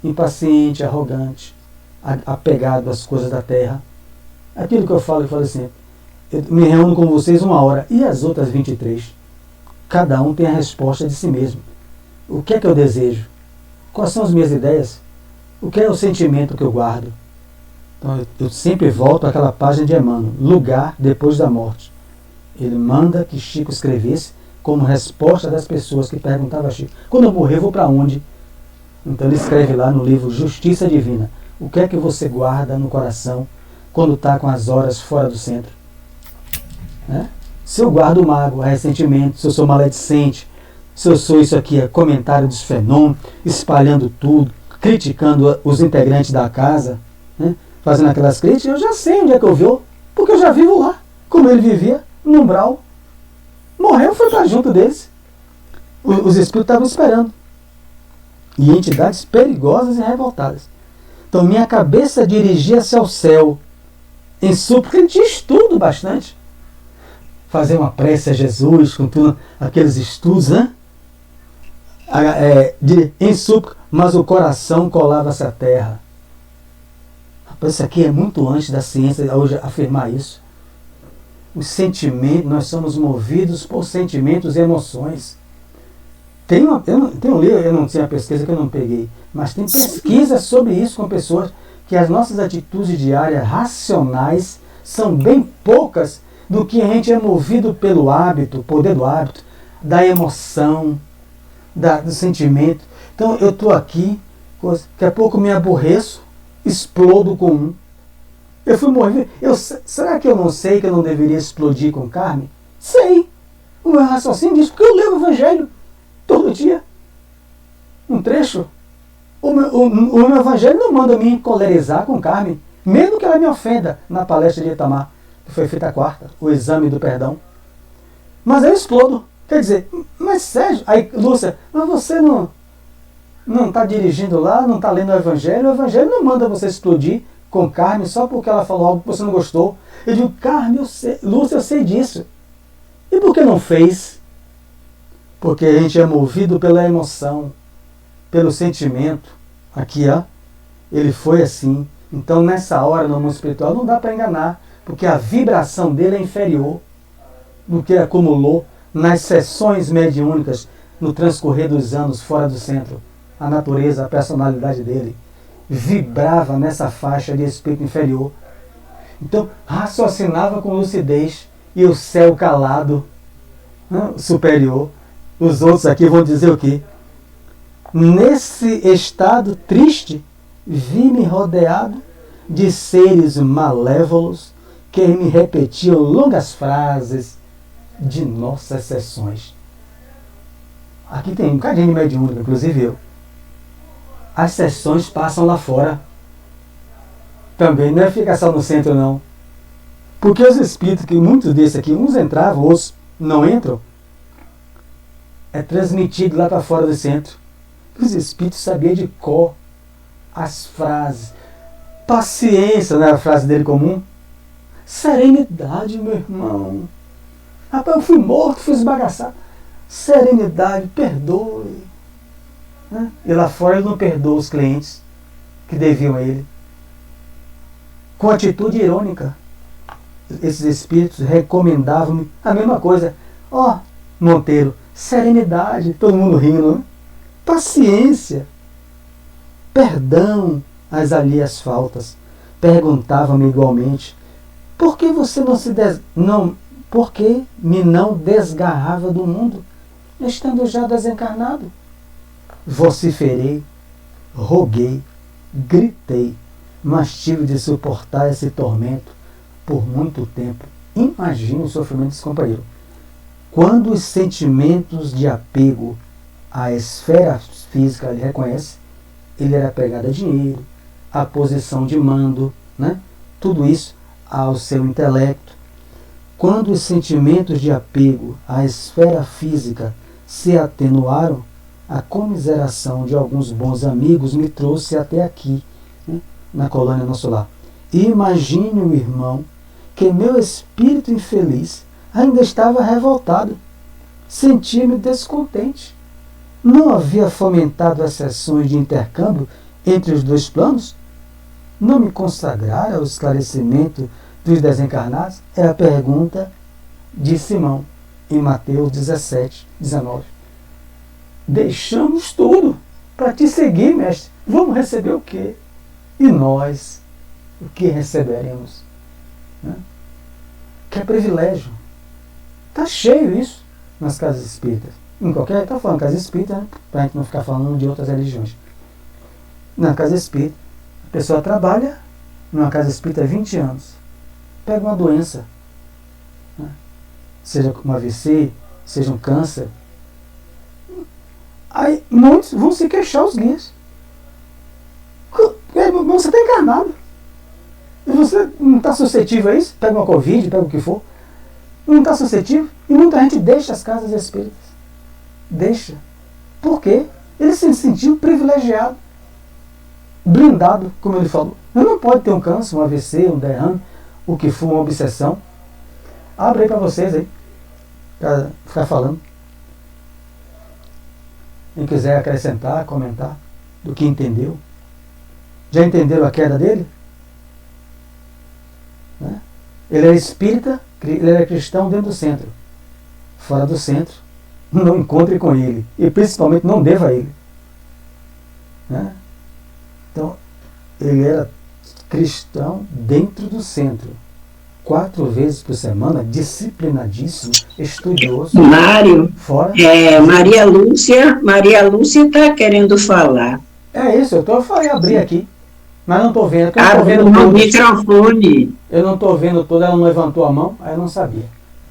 Impaciente, arrogante, apegado às coisas da terra. Aquilo que eu falo assim. Eu me reúno com vocês 1 hora. E as outras 23? Cada um tem a resposta de si mesmo. O que é que eu desejo? Quais são as minhas ideias? O que é o sentimento que eu guardo? Então, eu sempre volto àquela página de Emmanuel, Lugar depois da morte. Ele manda que Chico escrevesse como resposta das pessoas que perguntavam a Chico: quando eu morrer, vou para onde? Então ele escreve lá no livro Justiça Divina: o que é que você guarda no coração quando está com as horas fora do centro? Né? Se eu guardo mágoa, ressentimento, se eu sou maledicente, se eu sou isso aqui, comentário dos fenômenos, espalhando tudo, criticando os integrantes da casa, né? Fazendo aquelas críticas, eu já sei onde é que eu vou, porque eu já vivo lá, como ele vivia, no umbral. Morreu, foi para junto deles. Os espíritos estavam esperando. E entidades perigosas e revoltadas. Então minha cabeça dirigia-se ao céu, em súplica. Ele tinha estudo bastante. Fazer uma prece a Jesus, com tudo, aqueles estudos, né? Em súplica, mas o coração colava-se à terra. Rapaz, isso aqui é muito antes da ciência hoje afirmar isso. Os sentimentos, nós somos movidos por sentimentos e emoções. Tem um livro, eu não tinha pesquisa que eu não peguei, mas tem pesquisa sobre isso com pessoas, que as nossas atitudes diárias racionais são bem poucas do que a gente é movido pelo hábito, poder do hábito, da emoção, do sentimento. Então eu estou aqui, daqui a pouco me aborreço, explodo com um. Eu fui morrer. Será que eu não sei que eu não deveria explodir com carne? Sei. O meu raciocínio diz, porque eu leio o Evangelho todo dia. Um trecho. O meu Evangelho não manda me encolerizar com carne, mesmo que ela me ofenda na palestra de Itamar, que foi feita a 4ª, o exame do perdão. Mas eu explodo. Quer dizer, mas Sérgio, aí Lúcia, mas você não está dirigindo lá, não está lendo o Evangelho não manda você explodir com carne só porque ela falou algo que você não gostou. Eu digo, Carme, Lúcia, eu sei disso. E por que não fez? Porque a gente é movido pela emoção, pelo sentimento. Aqui, ele foi assim. Então, nessa hora, no mundo espiritual, não dá para enganar, porque a vibração dele é inferior do que acumulou nas sessões mediúnicas no transcorrer dos anos fora do centro. A natureza, a personalidade dele vibrava nessa faixa de espírito inferior. Então, raciocinava com lucidez, e o céu calado, né, superior. Os outros aqui vão dizer o quê? Nesse estado triste, vi-me rodeado de seres malévolos que me repetiam longas frases de nossas sessões. Aqui tem um bocadinho de mediúnica, inclusive eu. As sessões passam lá fora. Também não é ficar só no centro, não. Porque os espíritos, que muitos desses aqui, uns entravam, outros não entram, é transmitido lá para fora do centro. Os espíritos sabiam de cor as frases. Paciência, não era a frase dele comum? Serenidade, meu irmão. Rapaz, eu fui morto, fui esbagaçado. Serenidade, perdoe. Né? E lá fora ele não perdoa os clientes que deviam a ele. Com atitude irônica. Esses espíritos recomendavam-me a mesma coisa. Ó, Monteiro, serenidade, todo mundo rindo, né? Paciência, perdão às alheias faltas. Perguntava-me igualmente, por que você por que me não desgarrava do mundo, estando já desencarnado? Vociferei, roguei, gritei, mas tive de suportar esse tormento por muito tempo. Imagine o sofrimento desse companheiro. Quando os sentimentos de apego à esfera física ele reconhece, ele era apegado a dinheiro, à posição de mando, né? Tudo isso ao seu intelecto. Quando os sentimentos de apego à esfera física se atenuaram, a comiseração de alguns bons amigos me trouxe até aqui, né? Na colônia Nosso Lar. E imagine o irmão que meu espírito infeliz ainda estava revoltado. Sentia-me descontente. Não havia fomentado as sessões de intercâmbio entre os dois planos? Não me consagrara ao esclarecimento dos desencarnados? É a pergunta de Simão, em Mateus 17, 19. Deixamos tudo para te seguir, mestre. Vamos receber o quê? E nós, o que receberemos? Né? Que é privilégio. Está cheio isso nas casas espíritas. Em qualquer, está falando casa espírita, né? Para a gente não ficar falando de outras religiões. Na casa espírita, a pessoa trabalha numa casa espírita há 20 anos. Pega uma doença, né? Seja um AVC, seja um câncer. Aí muitos vão se queixar os guias. Você está encarnado. Você não está suscetível a isso? Pega uma Covid, pega o que for. Não está suscetível? E muita gente deixa as casas espíritas. Deixa. Por quê? Ele se sentiu privilegiado. Blindado, como ele falou. Ele não pode ter um câncer, um AVC, um derrame, o que for, uma obsessão. Abre aí para vocês aí. Para ficar falando. Quem quiser acrescentar, comentar do que entendeu. Já entenderam a queda dele? Né? Ele era espírita, ele era cristão dentro do centro. Fora do centro, não encontre com ele. E principalmente não deva a ele. Né? Então, ele era cristão dentro do centro. 4 vezes por semana, disciplinadíssimo, estudioso. Mário, fora. Maria Lúcia está querendo falar. É isso, eu falei abrir aqui. Mas não estou vendo. Abre o microfone. Eu não estou vendo todo, ela não levantou a mão, aí eu não sabia.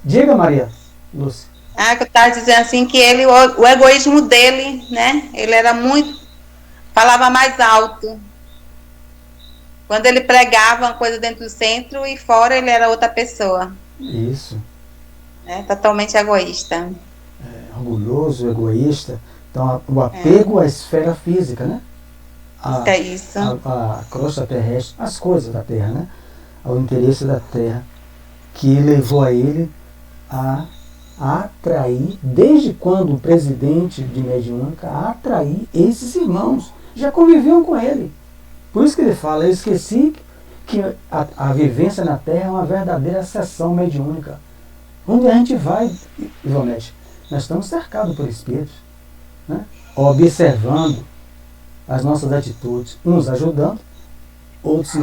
Diga, Maria Lúcia. Que eu estava dizendo assim que ele, o egoísmo dele, né? Ele era muito. Falava mais alto. Quando ele pregava uma coisa dentro do centro e fora ele era outra pessoa. Isso. Totalmente egoísta. Orgulhoso, egoísta. Então, o apego à esfera física, né? Isso. A crosta terrestre, as coisas da Terra, né? Ao interesse da Terra, que levou a ele a atrair, desde quando o presidente de mediúnica, a atrair esses irmãos. Já conviviam com ele. Por isso que ele fala, eu esqueci que a vivência na Terra é uma verdadeira sessão mediúnica. Onde a gente vai, Ivonete, nós estamos cercados por espíritos, né? Observando as nossas atitudes, uns ajudando, outros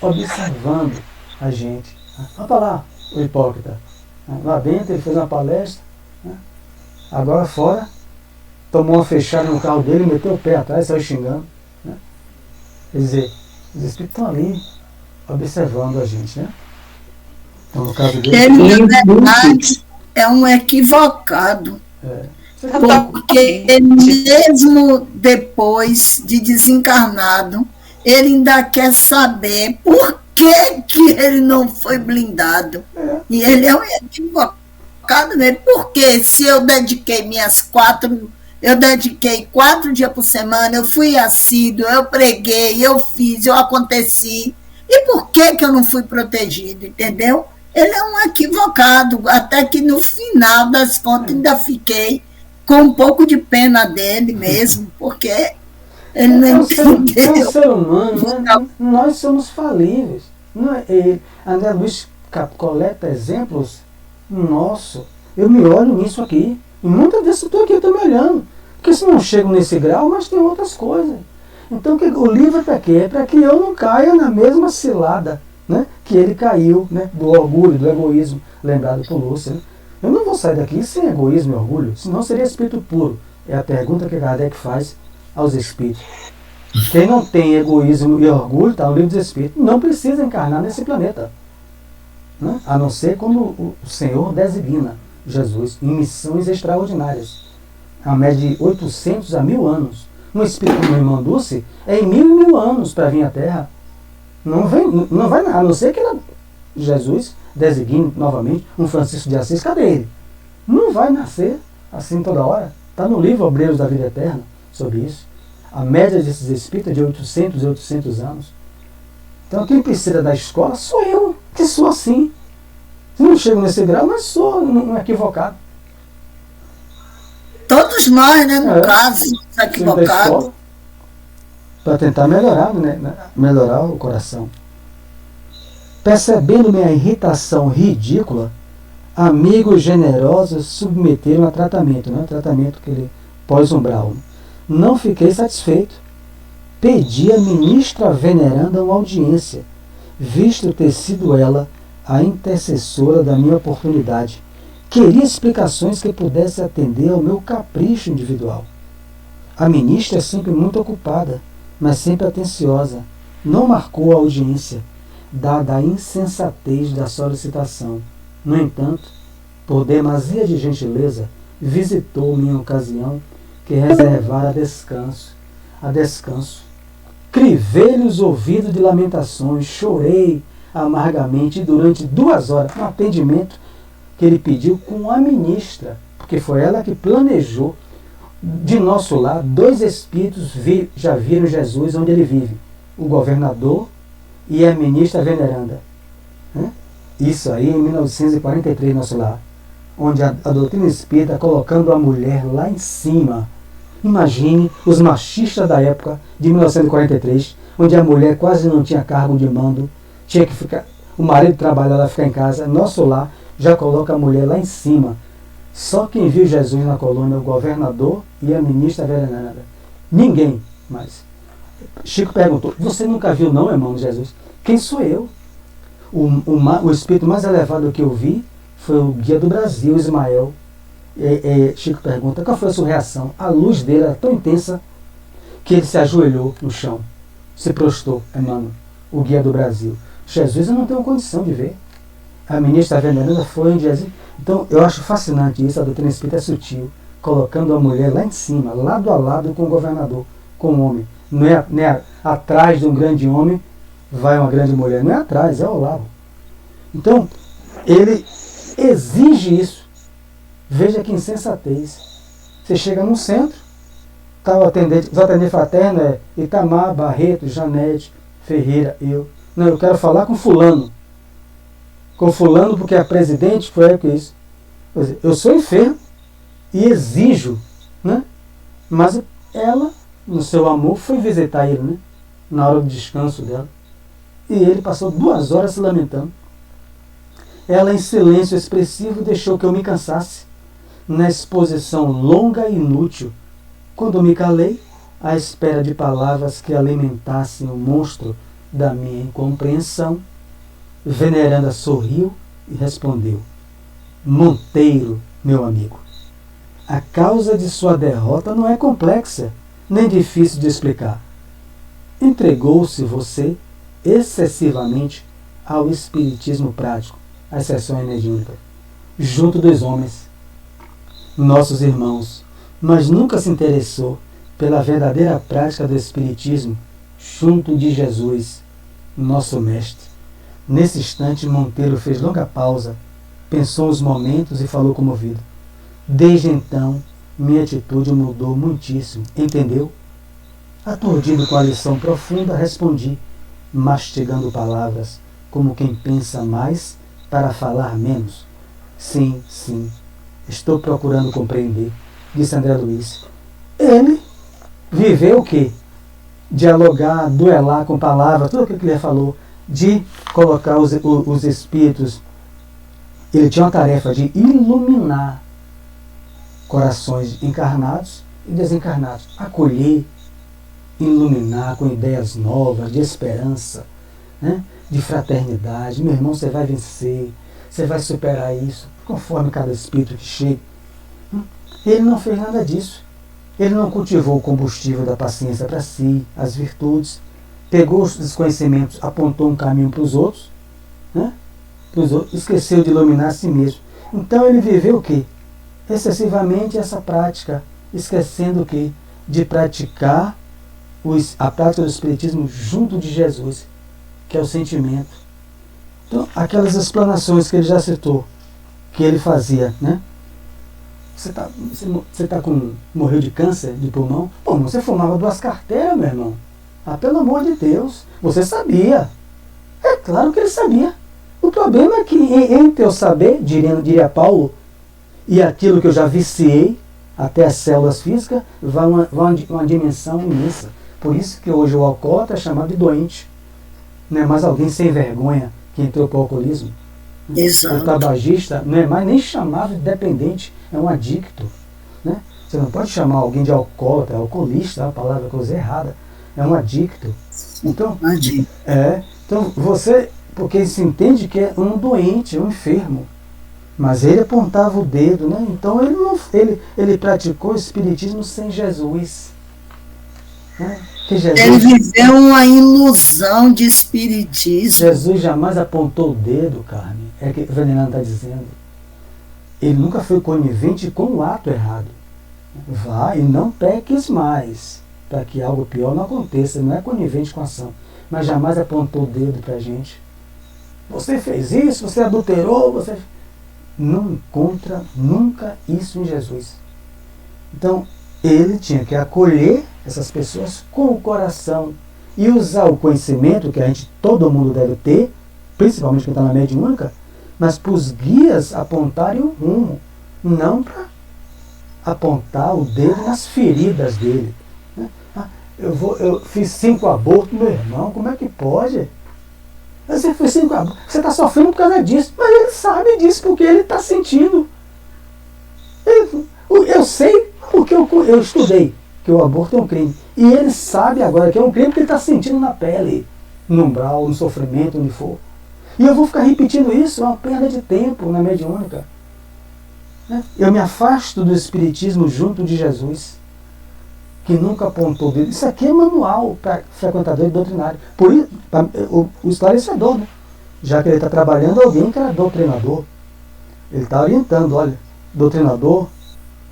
observando a gente. Olha para lá, o hipócrita. Lá dentro ele fez uma palestra, né? Agora fora, tomou uma fechada no carro dele, meteu o pé atrás, saiu xingando. Né? Quer dizer, os espíritos estão ali observando a gente, né? Então, no caso dele, Ele, na verdade, é um equivocado. Porque mesmo depois de desencarnado, ele ainda quer saber por que ele não foi blindado. E ele é um equivocado mesmo. Porque se eu dediquei eu dediquei 4 dias por semana, eu fui assíduo, eu preguei, eu fiz, eu aconteci. E por que eu não fui protegido, entendeu? Ele é um equivocado, até que no final das contas ainda fiquei com um pouco de pena dele mesmo, porque ele não entendeu. É um ser humano, né? Nós somos falíveis. Não é ele. André Luiz coleta exemplos nossos. Eu me olho nisso aqui. E muitas vezes eu estou aqui, eu estou me olhando. Porque se não chego nesse grau, mas tem outras coisas. Então o livro é para quê? É para que eu não caia na mesma cilada, né, que ele caiu, né, do orgulho, do egoísmo, lembrado por Lúcia. Né? Eu não vou sair daqui sem egoísmo e orgulho, senão seria espírito puro. É a pergunta que Kardec faz aos espíritos. Quem não tem egoísmo e orgulho, está no livro dos espíritos, não precisa encarnar nesse planeta. Né? A não ser quando o Senhor designa Jesus em missões extraordinárias. A média de 800 a 1000 anos. Um espírito como o irmão Dulce é em 1000 anos para vir à Terra. Não vai nada, a não ser que Jesus designe novamente um Francisco de Assis. Cadê ele? Não vai nascer assim toda hora. Está no livro Obreiros da Vida Eterna sobre isso. A média desses espíritos é de 800 e 800 anos. Então quem precisa da escola sou eu, que sou assim. Se não chego nesse grau, mas sou um equivocado. Todos nós, né, no caso, equivocados. Para tentar melhorar, né, melhorar o coração. Percebendo minha irritação ridícula, amigos generosos submeteram a tratamento, né, tratamento que ele pós-umbral. Não fiquei satisfeito. Pedi à ministra veneranda uma audiência, visto ter sido ela a intercessora da minha oportunidade. Queria explicações que pudesse atender ao meu capricho individual. A ministra é sempre muito ocupada, mas sempre atenciosa. Não marcou a audiência, dada a insensatez da solicitação. No entanto, por demasia de gentileza, visitou-me em ocasião que reservara a descanso. Crivei-lhe os ouvidos de lamentações, chorei amargamente e durante 2 horas, um atendimento que ele pediu com a ministra, porque foi ela que planejou. De nosso lado, 2 espíritos já viram Jesus onde ele vive, o governador e a ministra veneranda. Isso aí em 1943, nosso lar, onde a doutrina espírita colocando a mulher lá em cima. Imagine os machistas da época de 1943, onde a mulher quase não tinha cargo de mando, tinha que ficar, o marido trabalhava, ela ficar em casa. Nosso lar já coloca a mulher lá em cima. Só quem viu Jesus na colônia é o governador e a ministra veneranda. Ninguém mais. Chico perguntou: você nunca viu não, irmão Jesus? Quem sou eu? O espírito mais elevado que eu vi foi o guia do Brasil, Ismael. Chico pergunta: qual foi a sua reação? A luz dele era tão intensa que ele se ajoelhou no chão, se prostrou, Emmanuel, o guia do Brasil. Jesus eu não tenho condição de ver. A ministra veneranda foi onde Jesus. Então eu acho fascinante isso. A doutrina espírita é sutil, colocando a mulher lá em cima, lado a lado com o governador, com o homem. Não é atrás de um grande homem vai uma grande mulher, não é atrás, é ao lado. Então ele exige isso. Veja que insensatez. Você chega no centro, tá os atendentes fraternos é Itamar, Barreto, Janete, Ferreira, eu. Não, eu quero falar com fulano. Com fulano porque é presidente, foi que isso. Eu sou enfermo e exijo, né? Mas ela, no seu amor, foi visitar ele, né? Na hora do descanso dela. E ele passou 2 horas se lamentando. Ela, em silêncio expressivo, deixou que eu me cansasse na exposição longa e inútil. Quando me calei, à espera de palavras que alimentassem o monstro da minha incompreensão, veneranda sorriu e respondeu: Monteiro, meu amigo, a causa de sua derrota não é complexa, nem difícil de explicar. Entregou-se você excessivamente ao espiritismo prático, as sessões mediúnicas, junto dos homens, nossos irmãos, mas nunca se interessou pela verdadeira prática do Espiritismo junto de Jesus, nosso Mestre. Nesse instante, Monteiro fez longa pausa, pensou os momentos e falou comovido. Desde então, minha atitude mudou muitíssimo, entendeu? Aturdido com a lição profunda, respondi, mastigando palavras, como quem pensa mais para falar menos. Sim, sim, estou procurando compreender, disse André Luiz. Ele viveu o quê? Dialogar, duelar com palavras, tudo aquilo que ele falou, de colocar os espíritos. Ele tinha uma tarefa de iluminar corações encarnados e desencarnados, acolher, iluminar com ideias novas, de esperança, né? De fraternidade. Meu irmão, você vai vencer, você vai superar isso, conforme cada espírito que chega. Ele não fez nada disso. Ele não cultivou o combustível da paciência para si, as virtudes, pegou os desconhecimentos, apontou um caminho para os outros, né? Esqueceu de iluminar a si mesmo. Então ele viveu o quê? Excessivamente essa prática, esquecendo o quê? De praticar a prática do Espiritismo junto de Jesus, que é o sentimento. Então, aquelas explanações que ele já citou, que ele fazia, né? Você morreu de câncer de pulmão? Pô, você fumava 2 carteiras, meu irmão. Ah, pelo amor de Deus, você sabia. É claro que ele sabia. O problema é que entre eu saber, diria Paulo, e aquilo que eu já viciei, até as células físicas, vai uma dimensão imensa. Por isso que hoje o alcoólatra é chamado de doente. Não é mais alguém sem vergonha que entrou para o alcoolismo. Exato. O tabagista não é mais nem chamado de dependente, é um adicto. Né? Você não pode chamar alguém de alcoólatra, alcoolista, é uma palavra que eu usei errada, é um adicto. Então, então você, porque se entende que é um doente, um enfermo. Mas ele apontava o dedo, né? Então ele praticou o Espiritismo sem Jesus. Né? Ele viveu uma ilusão de espiritismo. Jesus jamais apontou o dedo, Carmen. É que o Venenano está dizendo. Ele nunca foi conivente com o ato errado. Vá e não peques mais, para que algo pior não aconteça. Ele não é conivente com a ação, mas jamais apontou o dedo para a gente. Você fez isso, você adulterou, você... Não encontra nunca isso em Jesus. Então, ele tinha que acolher essas pessoas com o coração e usar o conhecimento que todo mundo deve ter, principalmente quem está na mediúnica, mas para os guias apontarem o rumo, não para apontar o dedo nas feridas dele. Eu fiz 5 abortos, meu irmão, como é que pode? Você fez 5 abortos, você está sofrendo por causa disso, mas ele sabe disso porque ele está sentindo. Eu sei porque eu estudei que o aborto é um crime. E ele sabe agora que é um crime porque ele está sentindo na pele, no umbral, no sofrimento, onde for. E eu vou ficar repetindo isso, é uma perda de tempo na mediúnica. Eu me afasto do Espiritismo junto de Jesus, que nunca apontou o dedo. Isso aqui é manual para frequentador e doutrinário. Por isso, o esclarecedor, né? Já que ele está trabalhando alguém que era doutrinador. Ele está orientando, olha, doutrinador,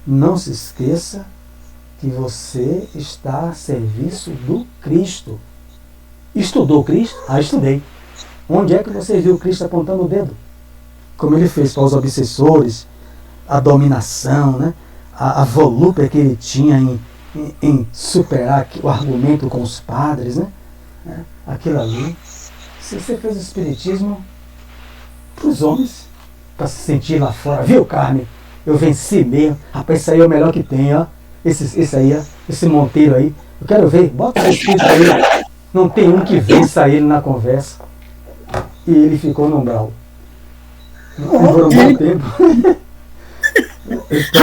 não se esqueça que você está a serviço do Cristo. Estudou Cristo? Ah, estudei. Onde é que você viu Cristo apontando o dedo? Como ele fez para os obsessores, a dominação, né? a volúpia que ele tinha em superar o argumento com os padres, né? Aquilo ali. Se você fez o Espiritismo para os homens, para se sentir lá fora, viu, Carmen? Eu venci mesmo. Rapaz, isso aí é o melhor que tem, ó. Esse Monteiro aí. Eu quero ver, bota o Espírito aí. Não tem um que vença ele na conversa. E ele ficou no umbral. Demorou um bom tempo.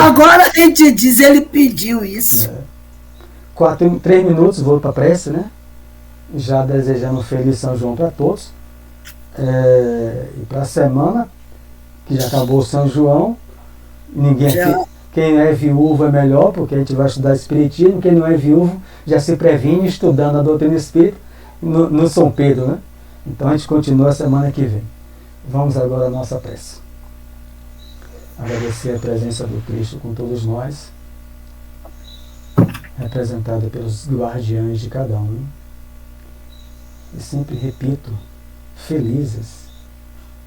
Agora a gente diz, ele pediu isso. 3 minutos, vou para a prece, né? Já desejando um feliz São João para todos. E para a semana, que já acabou São João, quem é viúvo é melhor, porque a gente vai estudar Espiritismo. Quem não é viúvo já se previne estudando a doutrina espírita no São Pedro, né? Então a gente continua a semana que vem. Vamos agora à nossa prece. Agradecer a presença do Cristo com todos nós, representada pelos guardiães de cada um. E sempre repito, felizes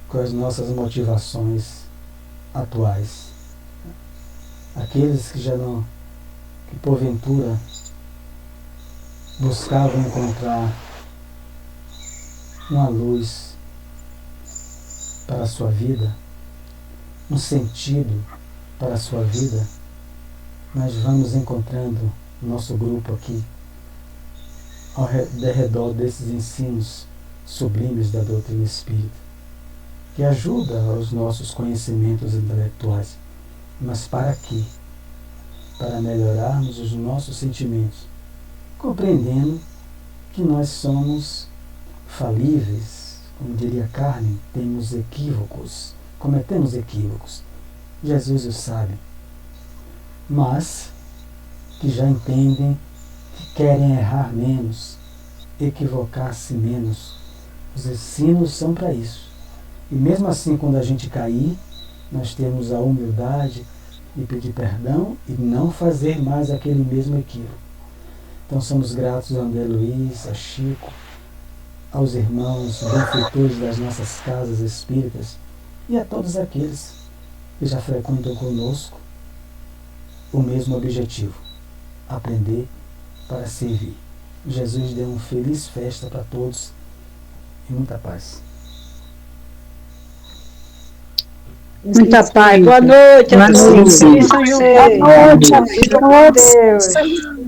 com as nossas motivações atuais. Aqueles que já não, que porventura buscavam encontrar uma luz para a sua vida, um sentido para a sua vida, nós vamos encontrando nosso grupo aqui ao redor desses ensinos sublimes da doutrina espírita, que ajuda aos nossos conhecimentos intelectuais, mas para quê? Para melhorarmos os nossos sentimentos, compreendendo que nós somos falíveis, como diria Carmen, temos equívocos, cometemos equívocos. Jesus o sabe, mas que já entendem que querem errar menos, equivocar-se menos. Os ensinos são para isso. E mesmo assim, quando a gente cair, nós temos a humildade de pedir perdão e não fazer mais aquele mesmo equívoco. Então somos gratos a André Luiz, a Chico, aos irmãos benfeitores das nossas casas espíritas e a todos aqueles que já frequentam conosco o mesmo objetivo: aprender para servir. Jesus dê uma feliz festa para todos e muita paz. Muita paz. Boa noite. Boa noite. Boa noite. Boa noite.